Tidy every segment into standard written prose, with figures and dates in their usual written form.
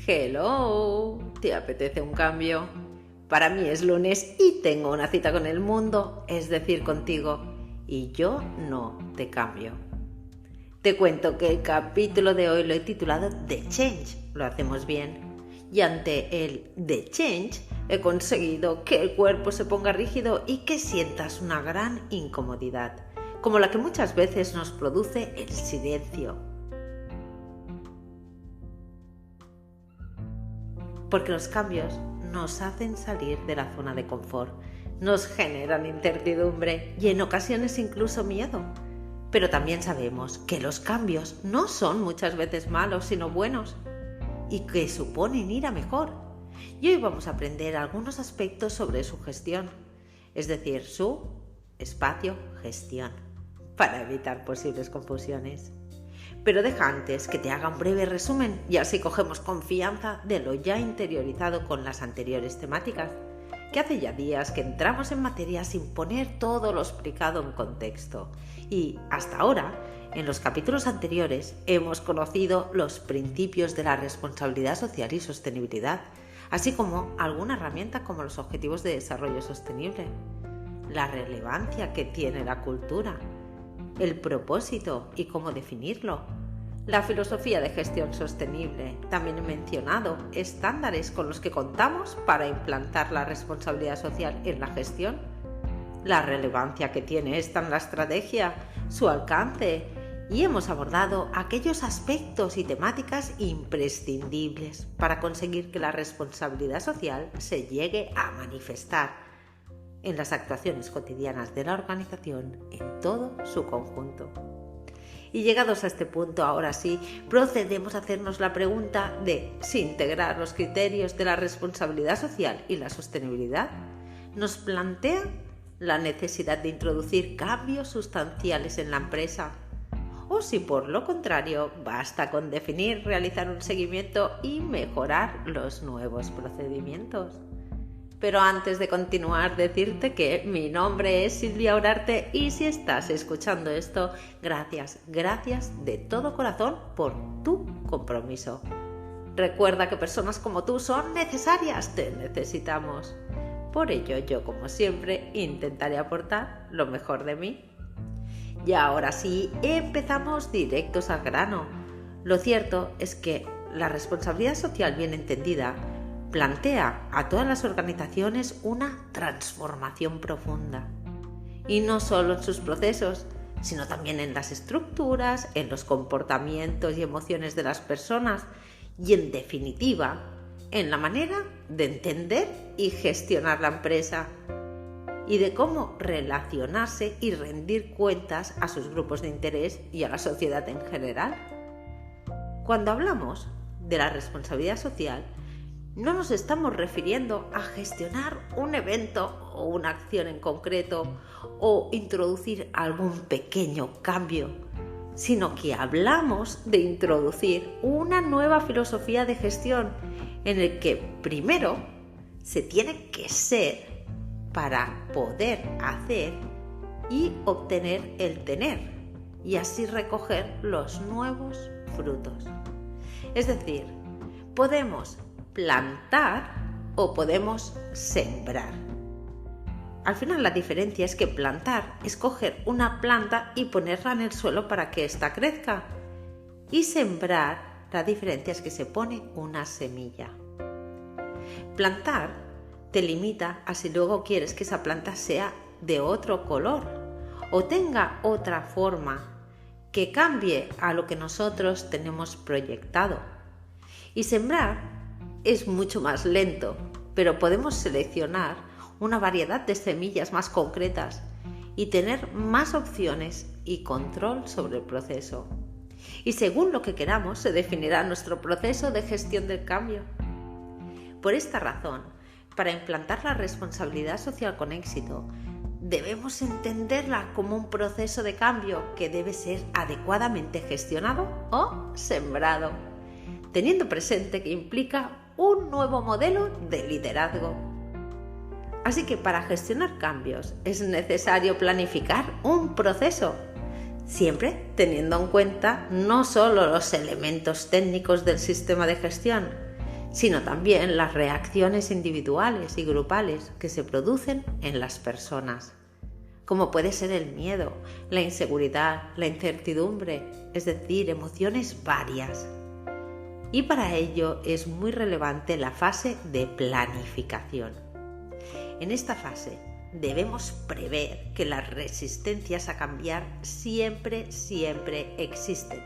Hello, ¿te apetece un cambio? Para mí es lunes y tengo una cita con el mundo, es decir, contigo, y yo no te cambio. Te cuento que el capítulo de hoy lo he titulado The Change, lo hacemos bien, y ante el The Change he conseguido que el cuerpo se ponga rígido y que sientas una gran incomodidad, como la que muchas veces nos produce el silencio. Porque los cambios nos hacen salir de la zona de confort, nos generan incertidumbre y en ocasiones incluso miedo. Pero también sabemos que los cambios no son muchas veces malos, sino buenos, y que suponen ir a mejor. Y hoy vamos a aprender algunos aspectos sobre su gestión, es decir, su espacio-gestión, para evitar posibles confusiones. Pero deja antes que te haga un breve resumen y así cogemos confianza de lo ya interiorizado con las anteriores temáticas, que hace ya días que entramos en materia sin poner todo lo explicado en contexto. Y hasta ahora, en los capítulos anteriores, hemos conocido los principios de la responsabilidad social y sostenibilidad, así como alguna herramienta como los Objetivos de Desarrollo Sostenible, la relevancia que tiene la cultura, el propósito y cómo definirlo, la filosofía de gestión sostenible, también he mencionado estándares con los que contamos para implantar la responsabilidad social en la gestión, la relevancia que tiene esta en la estrategia, su alcance, y hemos abordado aquellos aspectos y temáticas imprescindibles para conseguir que la responsabilidad social se llegue a manifestar en las actuaciones cotidianas de la organización en todo su conjunto. Y llegados a este punto, ahora sí, procedemos a hacernos la pregunta de si integrar los criterios de la responsabilidad social y la sostenibilidad nos plantea la necesidad de introducir cambios sustanciales en la empresa, o si por lo contrario basta con definir, realizar un seguimiento y mejorar los nuevos procedimientos. Pero antes de continuar, decirte que mi nombre es Silvia Urarte y si estás escuchando esto, gracias de todo corazón por tu compromiso. Recuerda que personas como tú son necesarias, te necesitamos. Por ello, yo como siempre intentaré aportar lo mejor de mí. Y ahora sí, empezamos directos al grano. Lo cierto es que la responsabilidad social bien entendida plantea a todas las organizaciones una transformación profunda. Y no solo en sus procesos, sino también en las estructuras, en los comportamientos y emociones de las personas y, en definitiva, en la manera de entender y gestionar la empresa y de cómo relacionarse y rendir cuentas a sus grupos de interés y a la sociedad en general. Cuando hablamos de la responsabilidad social, no nos estamos refiriendo a gestionar un evento o una acción en concreto o introducir algún pequeño cambio, sino que hablamos de introducir una nueva filosofía de gestión en el que primero se tiene que ser para poder hacer y obtener el tener y así recoger los nuevos frutos. Es decir, podemos plantar o podemos sembrar. Al final la diferencia es que plantar es coger una planta y ponerla en el suelo para que ésta crezca. Y sembrar, la diferencia es que se pone una semilla. Plantar te limita a si luego quieres que esa planta sea de otro color o tenga otra forma que cambie a lo que nosotros tenemos proyectado. Y sembrar es mucho más lento, pero podemos seleccionar una variedad de semillas más concretas y tener más opciones y control sobre el proceso. Y según lo que queramos, se definirá nuestro proceso de gestión del cambio. Por esta razón, para implantar la responsabilidad social con éxito, debemos entenderla como un proceso de cambio que debe ser adecuadamente gestionado o sembrado, teniendo presente que implica un nuevo modelo de liderazgo. Así que para gestionar cambios es necesario planificar un proceso, siempre teniendo en cuenta no solo los elementos técnicos del sistema de gestión, sino también las reacciones individuales y grupales que se producen en las personas, como puede ser el miedo, la inseguridad, la incertidumbre, es decir, emociones varias. Y para ello es muy relevante la fase de planificación. En esta fase debemos prever que las resistencias a cambiar siempre existen.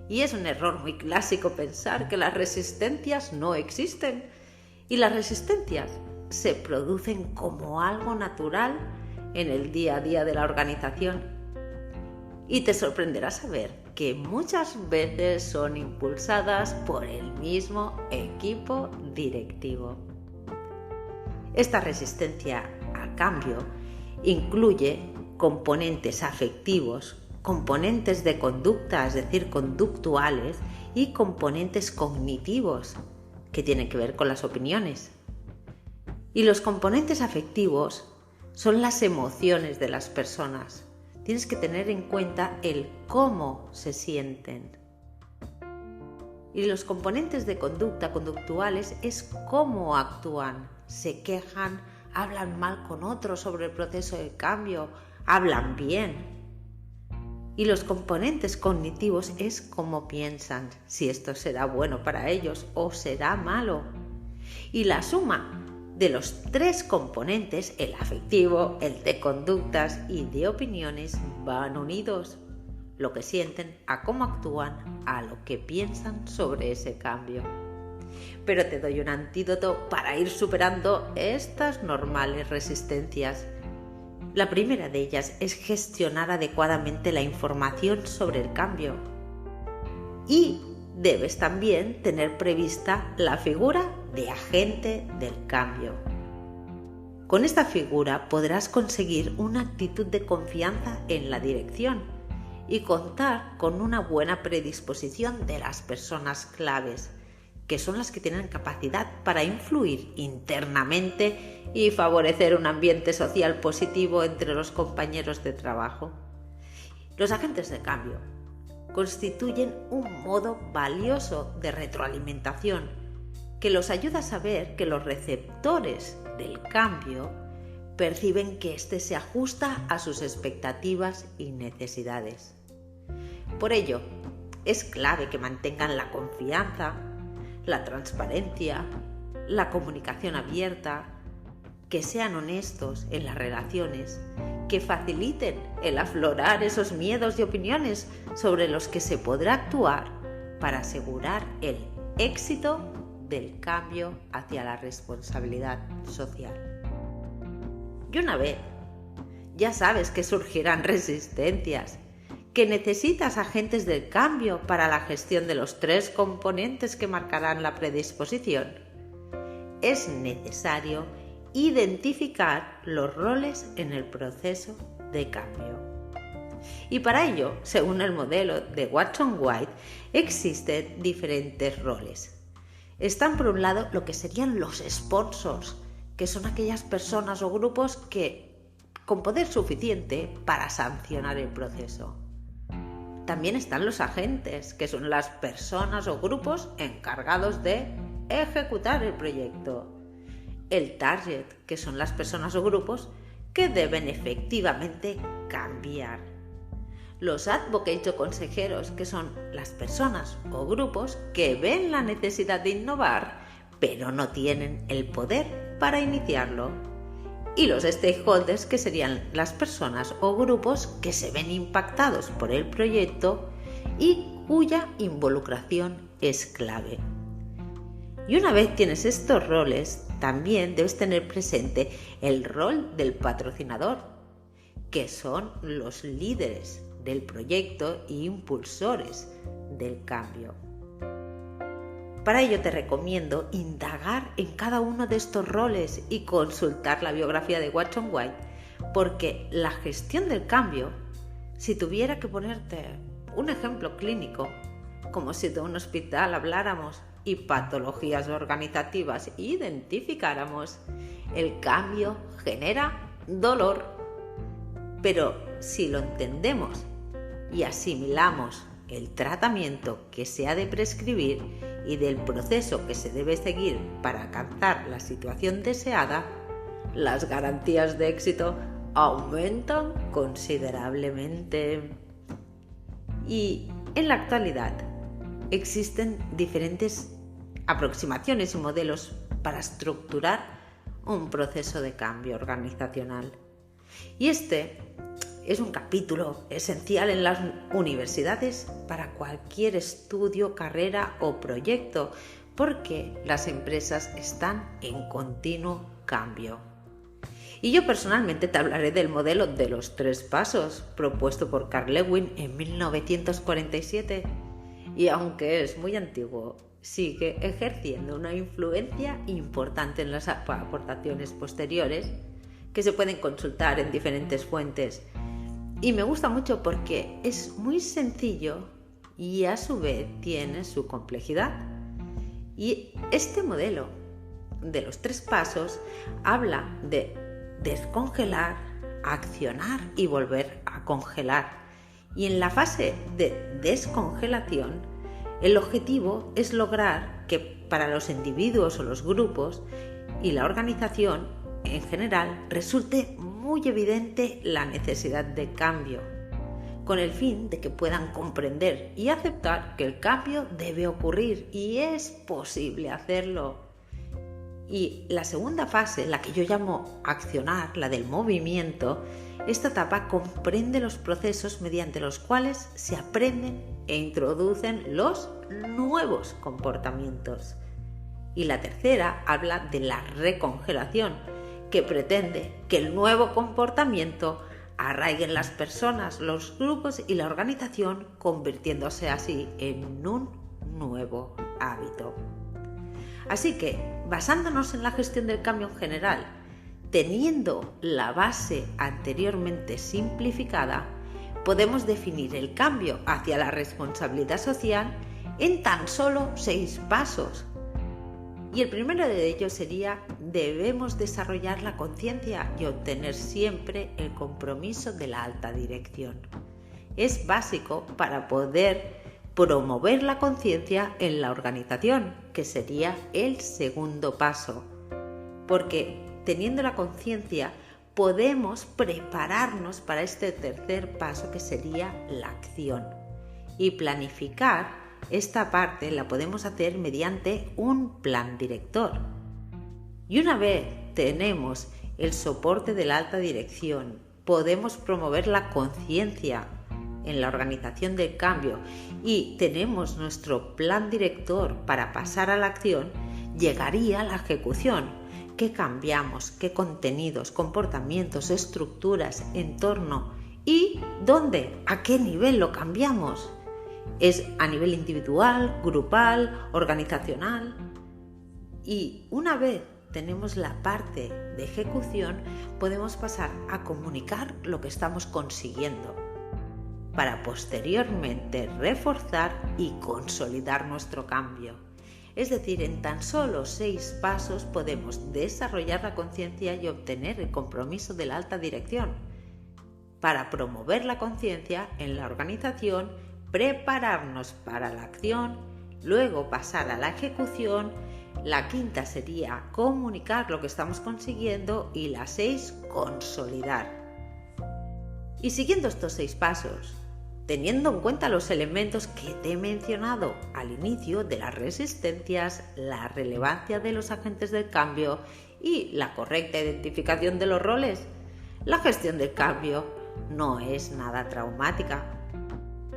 Y es un error muy clásico pensar que las resistencias no existen. Y las resistencias se producen como algo natural en el día a día de la organización. Y te sorprenderá saber que muchas veces son impulsadas por el mismo equipo directivo. Esta resistencia a cambio incluye componentes afectivos, componentes de conducta, es decir, conductuales, y componentes cognitivos, que tienen que ver con las opiniones. Y los componentes afectivos son las emociones de las personas. Tienes que tener en cuenta el cómo se sienten. Y los componentes de conducta conductuales es cómo actúan, se quejan, hablan mal con otros sobre el proceso de cambio, hablan bien. Y los componentes cognitivos es cómo piensan, si esto será bueno para ellos o será malo. Y la suma de los tres componentes, el afectivo, el de conductas y de opiniones, van unidos. Lo que sienten a cómo actúan, a lo que piensan sobre ese cambio. Pero te doy un antídoto para ir superando estas normales resistencias. La primera de ellas es gestionar adecuadamente la información sobre el cambio. Y debes también tener prevista la figura de agente del cambio. Con esta figura podrás conseguir una actitud de confianza en la dirección y contar con una buena predisposición de las personas claves, que son las que tienen capacidad para influir internamente y favorecer un ambiente social positivo entre los compañeros de trabajo. Los agentes de cambio constituyen un modo valioso de retroalimentación que los ayuda a saber que los receptores del cambio perciben que éste se ajusta a sus expectativas y necesidades. Por ello, es clave que mantengan la confianza, la transparencia, la comunicación abierta, que sean honestos en las relaciones, que faciliten el aflorar esos miedos y opiniones sobre los que se podrá actuar para asegurar el éxito del cambio hacia la responsabilidad social. Y una vez ya sabes que surgirán resistencias, que necesitas agentes del cambio para la gestión de los tres componentes que marcarán la predisposición, es necesario identificar los roles en el proceso de cambio. Y para ello, según el modelo de Watson-White, existen diferentes roles. Están por un lado lo que serían los sponsors, que son aquellas personas o grupos que con poder suficiente para sancionar el proceso. También están los agentes, que son las personas o grupos encargados de ejecutar el proyecto. El target, que son las personas o grupos que deben efectivamente cambiar. Los advocates o consejeros, que son las personas o grupos que ven la necesidad de innovar, pero no tienen el poder para iniciarlo. Y los stakeholders, que serían las personas o grupos que se ven impactados por el proyecto y cuya involucración es clave. Y una vez tienes estos roles, también debes tener presente el rol del patrocinador, que son los líderes del proyecto e impulsores del cambio. Para ello te recomiendo indagar en cada uno de estos roles y consultar la biografía de Watson-White, porque la gestión del cambio, si tuviera que ponerte un ejemplo clínico, como si de un hospital habláramos y patologías organizativas identificáramos, el cambio genera dolor. Pero si lo entendemos y asimilamos el tratamiento que se ha de prescribir y del proceso que se debe seguir para alcanzar la situación deseada, las garantías de éxito aumentan considerablemente. Y en la actualidad existen diferentes aproximaciones y modelos para estructurar un proceso de cambio organizacional. Y este es un capítulo esencial en las universidades para cualquier estudio, carrera o proyecto, porque las empresas están en continuo cambio. Y yo personalmente te hablaré del modelo de los 3 pasos propuesto por Carl Lewin en 1947 y aunque es muy antiguo, sigue ejerciendo una influencia importante en las aportaciones posteriores que se pueden consultar en diferentes fuentes. Y me gusta mucho porque es muy sencillo y a su vez tiene su complejidad. Y este modelo de los 3 pasos habla de descongelar, accionar y volver a congelar. Y en la fase de descongelación, el objetivo es lograr que para los individuos o los grupos y la organización en general resulte muy evidente la necesidad de cambio, con el fin de que puedan comprender y aceptar que el cambio debe ocurrir y es posible hacerlo. Y la segunda fase, la que yo llamo accionar, la del movimiento, esta etapa comprende los procesos mediante los cuales se aprenden e introducen los nuevos comportamientos. Y la tercera habla de la recongelación, que pretende que el nuevo comportamiento arraigue en las personas, los grupos y la organización, convirtiéndose así en un nuevo hábito. Así que, basándonos en la gestión del cambio en general, teniendo la base anteriormente simplificada, podemos definir el cambio hacia la responsabilidad social en tan solo 6 pasos. Y el primero de ellos sería: debemos desarrollar la conciencia y obtener siempre el compromiso de la alta dirección. Es básico para poder promover la conciencia en la organización, que sería el segundo paso, porque teniendo la conciencia podemos prepararnos para este tercer paso, que sería la acción. Y planificar esta parte la podemos hacer mediante un plan director. Y una vez tenemos el soporte de la alta dirección, podemos promover la conciencia en la organización del cambio y tenemos nuestro plan director para pasar a la acción, llegaría la ejecución. ¿Qué cambiamos? ¿Qué contenidos, comportamientos, estructuras, entorno? ¿Y dónde? ¿A qué nivel lo cambiamos? ¿Es a nivel individual, grupal, organizacional? Y una vez tenemos la parte de ejecución, podemos pasar a comunicar lo que estamos consiguiendo, para posteriormente reforzar y consolidar nuestro cambio. Es decir, en tan solo 6 pasos podemos desarrollar la conciencia y obtener el compromiso de la alta dirección, para promover la conciencia en la organización, prepararnos para la acción, luego pasar a la ejecución. La quinta sería comunicar lo que estamos consiguiendo y la 6, consolidar. Y siguiendo estos 6 pasos, teniendo en cuenta los elementos que te he mencionado al inicio de las resistencias, la relevancia de los agentes del cambio y la correcta identificación de los roles, la gestión del cambio no es nada traumática.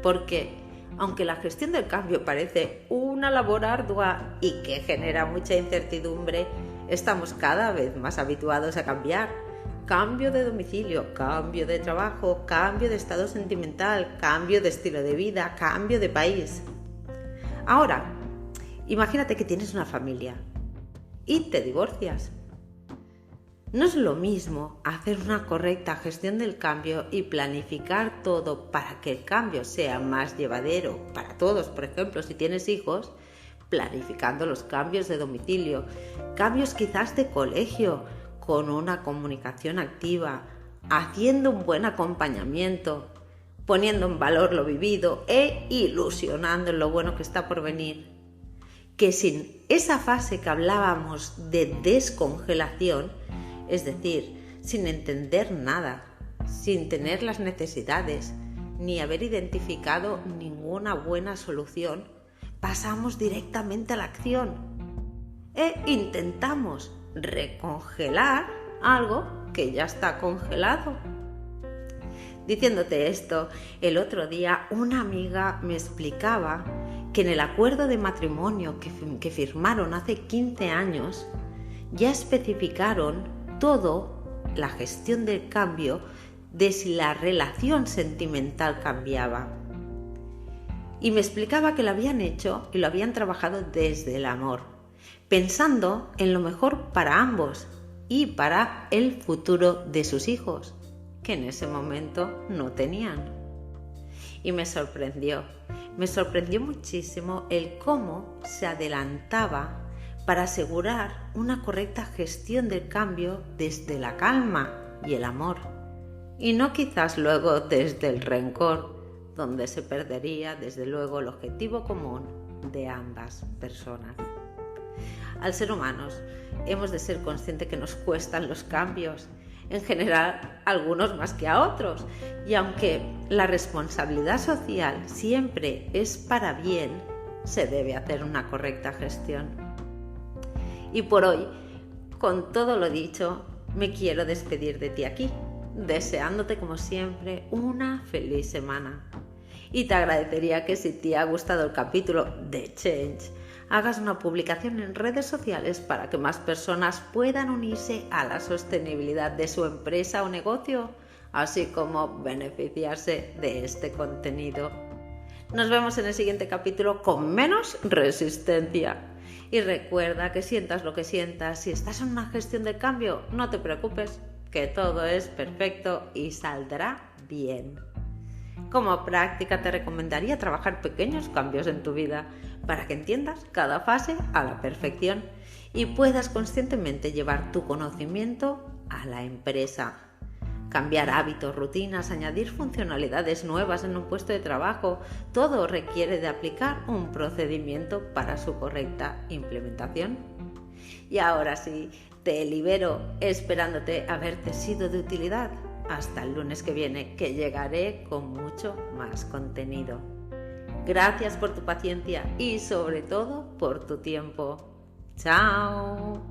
Porque, aunque la gestión del cambio parece una labor ardua y que genera mucha incertidumbre, estamos cada vez más habituados a cambiar. Cambio de domicilio, cambio de trabajo, cambio de estado sentimental, cambio de estilo de vida, cambio de país. Ahora, imagínate que tienes una familia y te divorcias. No es lo mismo hacer una correcta gestión del cambio y planificar todo para que el cambio sea más llevadero para todos. Por ejemplo, si tienes hijos, planificando los cambios de domicilio, cambios quizás de colegio, con una comunicación activa, haciendo un buen acompañamiento, poniendo en valor lo vivido e ilusionando en lo bueno que está por venir. que sin esa fase que hablábamos de descongelación, es decir, sin entender nada, sin tener las necesidades, ni haber identificado ninguna buena solución, pasamos directamente a la acción e intentamos recongelar algo que ya está congelado. Diciéndote esto, el otro día una amiga me explicaba que en el acuerdo de matrimonio que firmaron hace 15 años ya especificaron todo la gestión del cambio de si la relación sentimental cambiaba. Y me explicaba que lo habían hecho y lo habían trabajado desde el amor, pensando en lo mejor para ambos y para el futuro de sus hijos, que en ese momento no tenían. Y me sorprendió muchísimo el cómo se adelantaba para asegurar una correcta gestión del cambio desde la calma y el amor, y no quizás luego desde el rencor, donde se perdería desde luego el objetivo común de ambas personas. Al ser humanos hemos de ser conscientes que nos cuestan los cambios, en general algunos más que a otros, y aunque la responsabilidad social siempre es para bien, se debe hacer una correcta gestión. Y por hoy, con todo lo dicho, me quiero despedir de ti aquí, deseándote como siempre una feliz semana. Y te agradecería que si te ha gustado el capítulo de Change, hagas una publicación en redes sociales para que más personas puedan unirse a la sostenibilidad de su empresa o negocio, así como beneficiarse de este contenido. Nos vemos en el siguiente capítulo con menos resistencia. Y recuerda que sientas lo que sientas, si estás en una gestión de cambio, no te preocupes, que todo es perfecto y saldrá bien. Como práctica te recomendaría trabajar pequeños cambios en tu vida para que entiendas cada fase a la perfección y puedas conscientemente llevar tu conocimiento a la empresa. Cambiar hábitos, rutinas, añadir funcionalidades nuevas en un puesto de trabajo, todo requiere de aplicar un procedimiento para su correcta implementación. Y ahora sí, te libero esperándote haberte sido de utilidad. Hasta el lunes que viene, que llegaré con mucho más contenido. Gracias por tu paciencia y sobre todo por tu tiempo. ¡Chao!